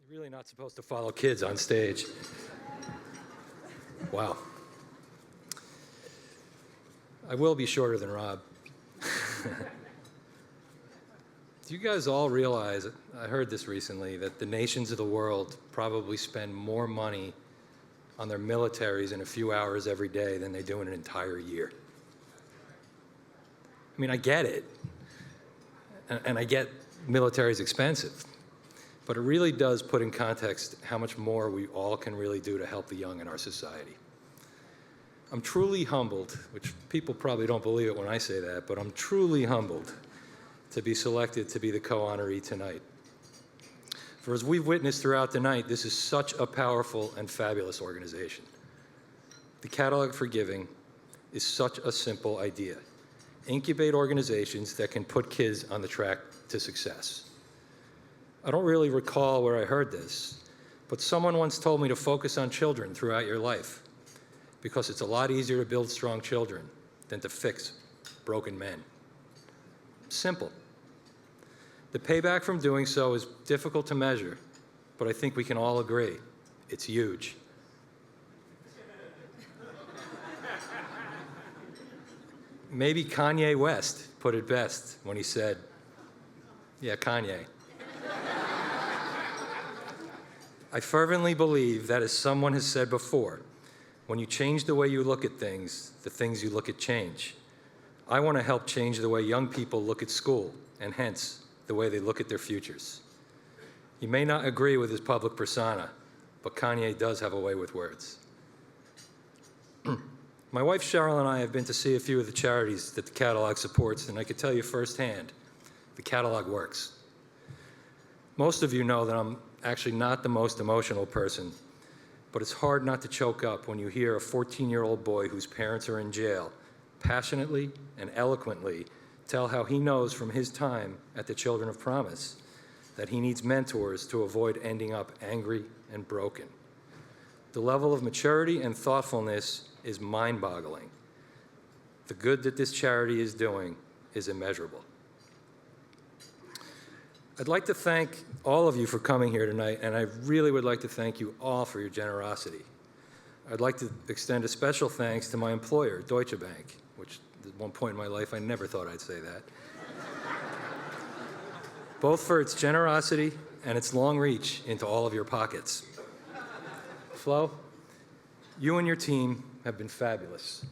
You're really not supposed to follow kids on stage. Wow. I will be shorter than Rob. Do you guys all realize, I heard this recently, that the nations of the world probably spend more money on their militaries in a few hours every day than they do in an entire year? I mean, I get it. And I get military is expensive. But it really does put in context how much more we all can really do to help the young in our society. I'm truly humbled, which people probably don't believe it when I say that, but I'm truly humbled to be selected to be the co-honoree tonight. For as we've witnessed throughout the night, this is such a powerful and fabulous organization. The Catalog for Giving is such a simple idea. Incubate organizations that can put kids on the track to success. I don't really recall where I heard this, but someone once told me to focus on children throughout your life because it's a lot easier to build strong children than to fix broken men. Simple. The payback from doing so is difficult to measure, but I think we can all agree it's huge. Maybe Kanye West put it best when he said, yeah, Kanye. I fervently believe that, as someone has said before, when you change the way you look at things, the things you look at change. I want to help change the way young people look at school, and hence, the way they look at their futures. You may not agree with his public persona, but Kanye does have a way with words. My wife Cheryl and I have been to see a few of the charities that the Catalog supports, and I can tell you firsthand, the Catalog works. Most of you know that I'm actually not the most emotional person, but it's hard not to choke up when you hear a 14-year-old boy whose parents are in jail passionately and eloquently tell how he knows from his time at the Children of Promise that he needs mentors to avoid ending up angry and broken. The level of maturity and thoughtfulness is mind-boggling. The good that this charity is doing is immeasurable. I'd like to thank all of you for coming here tonight, and I really would like to thank you all for your generosity. I'd like to extend a special thanks to my employer, Deutsche Bank, which at one point in my life I never thought I'd say that. Both for its generosity and its long reach into all of your pockets. Flo, you and your team have been fabulous.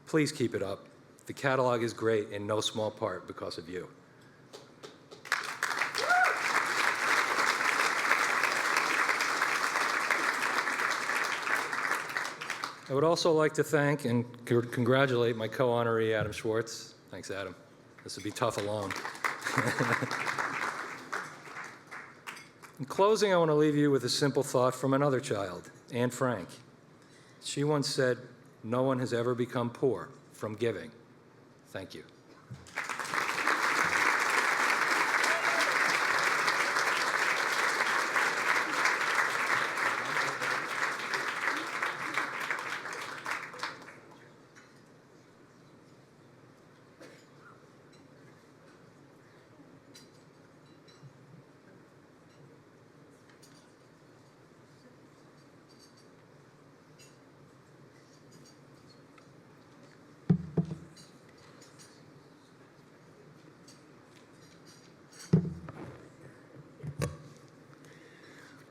Please keep it up. The Catalog is great in no small part because of you. I would also like to thank and congratulate my co-honoree, Adam Schwartz. Thanks, Adam. This would be tough alone. In closing, I want to leave you with a simple thought from another child, Anne Frank. She once said, "No one has ever become poor from giving." Thank you.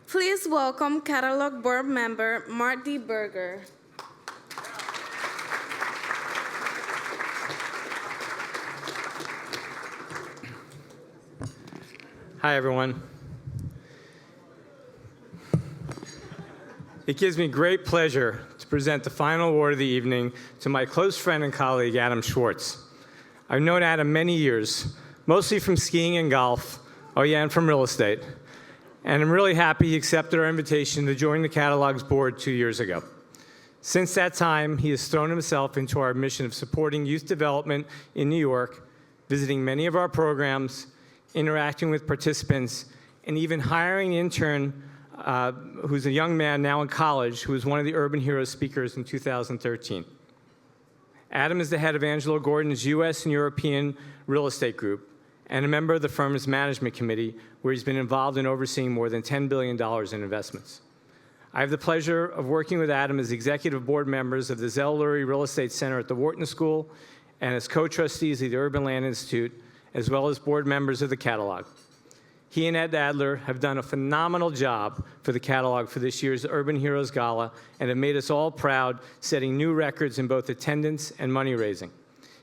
Please welcome Catalog Board Member Mark D. Berger. Hi, everyone. It gives me great pleasure to present the final award of the evening to my close friend and colleague, Adam Schwartz. I've known Adam many years, mostly from skiing and golf, oh yeah, and from real estate. And I'm really happy he accepted our invitation to join the Catalog's board 2 years ago. Since that time, he has thrown himself into our mission of supporting youth development in New York, visiting many of our programs, interacting with participants, and even hiring an intern who's a young man now in college who was one of the Urban Heroes speakers in 2013. Adam is the head of Angelo Gordon's U.S. and European real estate group and a member of the firm's management committee, where he's been involved in overseeing more than $10 billion in investments. I have the pleasure of working with Adam as executive board members of the Zell Lurie Real Estate Center at the Wharton School and as co-trustees of the Urban Land Institute, as well as board members of the Catalog. He and Ed Adler have done a phenomenal job for the Catalog for this year's Urban Heroes Gala and have made us all proud, setting new records in both attendance and money raising.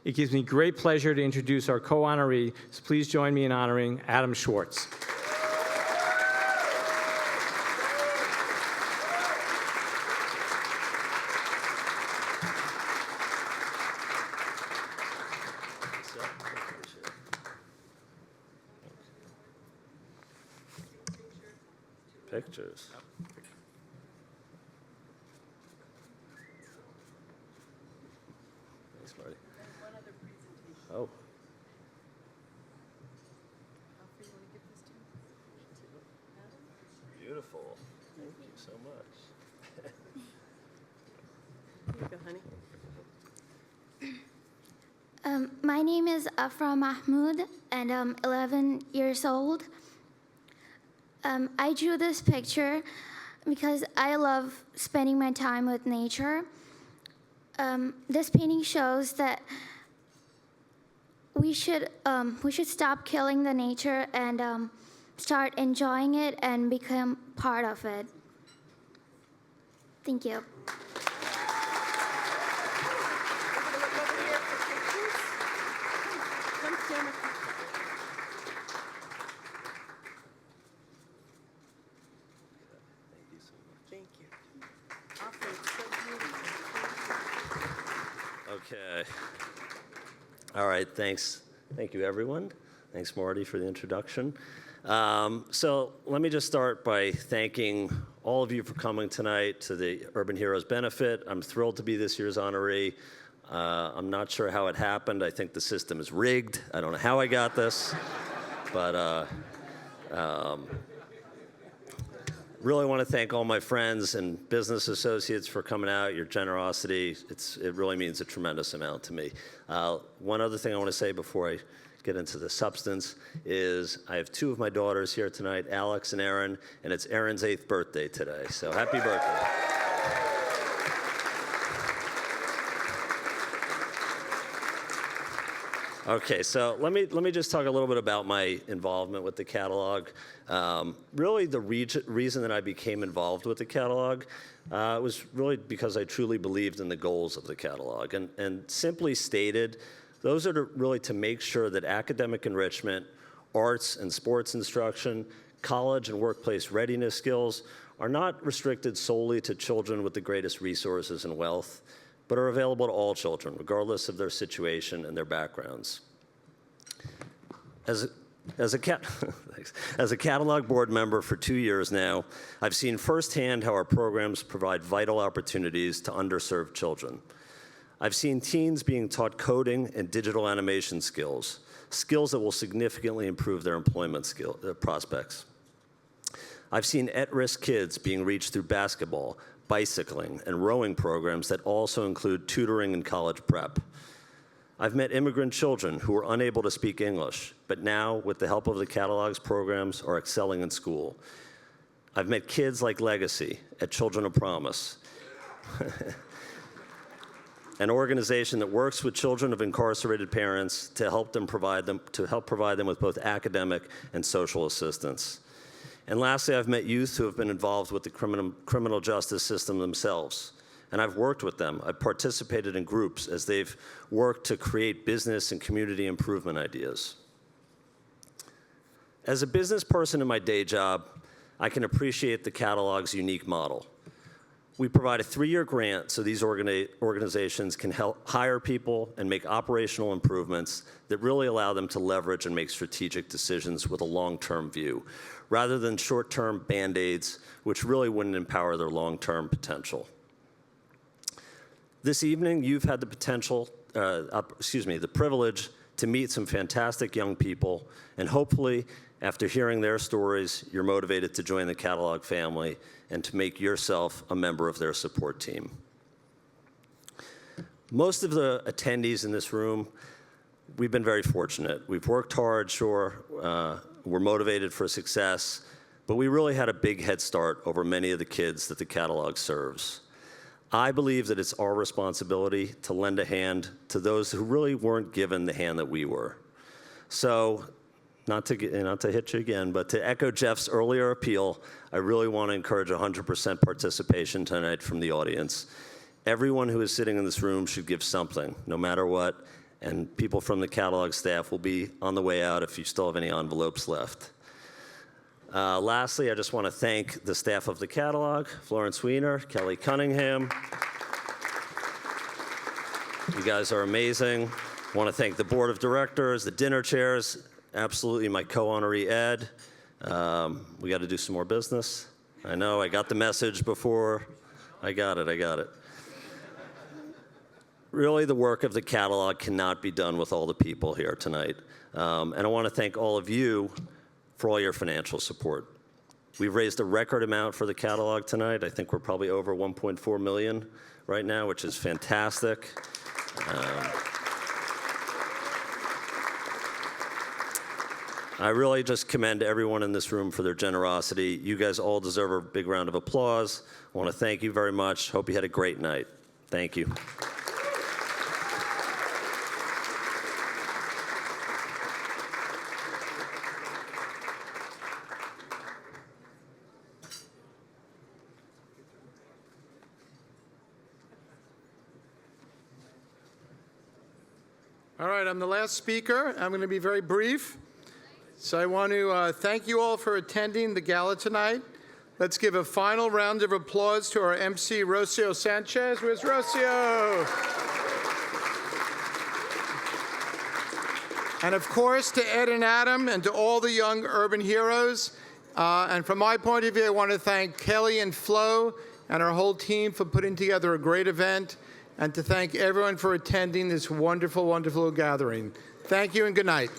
It gives me great pleasure to introduce our co-honoree, so please join me in honoring Adam Schwartz. Pictures. Thanks, Marty. Oh. Beautiful. Thank you so much. Here you go, honey. My name is Afra Mahmoud, and I'm 11 years old. I drew this picture because I love spending my time with nature. This painting shows that we should stop killing the nature and start enjoying it and become part of it. Thank you. Thank you. Awesome. So beautiful. Okay. All right, thanks. Thank you, everyone. Thanks, Marty, for the introduction. So let me just start by thanking all of you for coming tonight to the Urban Heroes benefit. I'm thrilled to be this year's honoree. I'm not sure how it happened. I think the system is rigged. I don't know how I got this, but really want to thank all my friends and business associates for coming out. Your generosity, it really means a tremendous amount to me. One other thing I want to say before I get into the substance is I have two of my daughters here tonight, Alex and Erin, and it's Erin's 8th birthday today, so happy birthday. Okay, so let me just talk a little bit about my involvement with the catalog. Really, the reason that I became involved with the catalog was really because I truly believed in the goals of the catalog. And simply stated, those are really to make sure that academic enrichment, arts and sports instruction, college and workplace readiness skills are not restricted solely to children with the greatest resources and wealth, but are available to all children, regardless of their situation and their backgrounds. As a catalog board member for 2 years now, I've seen firsthand how our programs provide vital opportunities to underserved children. I've seen teens being taught coding and digital animation skills that will significantly improve their employment prospects. I've seen at-risk kids being reached through basketball, bicycling, and rowing programs that also include tutoring and college prep. I've met immigrant children who were unable to speak English, but now, with the help of the catalog's programs, are excelling in school. I've met kids like Legacy at Children of Promise, an organization that works with children of incarcerated parents to help provide them with both academic and social assistance. And lastly, I've met youth who have been involved with the criminal justice system themselves. And I've worked with them. I've participated in groups as they've worked to create business and community improvement ideas. As a business person in my day job, I can appreciate the catalog's unique model. We provide a 3-year grant so these organizations can help hire people and make operational improvements that really allow them to leverage and make strategic decisions with a long-term view, rather than short-term Band-Aids, which really wouldn't empower their long-term potential. This evening, you've had the privilege to meet some fantastic young people, and hopefully, after hearing their stories, you're motivated to join the Catalog family and to make yourself a member of their support team. Most of the attendees in this room, we've been very fortunate. We've worked hard, sure, we're motivated for success, but we really had a big head start over many of the kids that the Catalog serves. I believe that it's our responsibility to lend a hand to those who really weren't given the hand that we were. So, not to hit you again, but to echo Jeff's earlier appeal, I really want to encourage 100% participation tonight from the audience. Everyone who is sitting in this room should give something, no matter what, and people from the Catalog staff will be on the way out if you still have any envelopes left. Lastly, I just want to thank the staff of the Catalog, Florence Weiner, Kelly Cunningham. You guys are amazing. I want to thank the board of directors, the dinner chairs, absolutely my co-honoree Ed. We got to do some more business. I know, I got the message before. I got it. Really, the work of the Catalog cannot be done with all the people here tonight. And I want to thank all of you for all your financial support. We've raised a record amount for the Catalog tonight. I think we're probably over 1.4 million right now, which is fantastic. I really just commend everyone in this room for their generosity. You guys all deserve a big round of applause. I want to thank you very much. Hope you had a great night. Thank you. All right, I'm the last speaker. I'm going to be very brief. So I want to thank you all for attending the gala tonight. Let's give a final round of applause to our MC, Rocio Sanchez. Where's Rocio? And of course, to Ed and Adam and to all the young urban heroes. And from my point of view, I want to thank Kelly and Flo and our whole team for putting together a great event, and to thank everyone for attending this wonderful, wonderful gathering. Thank you and good night.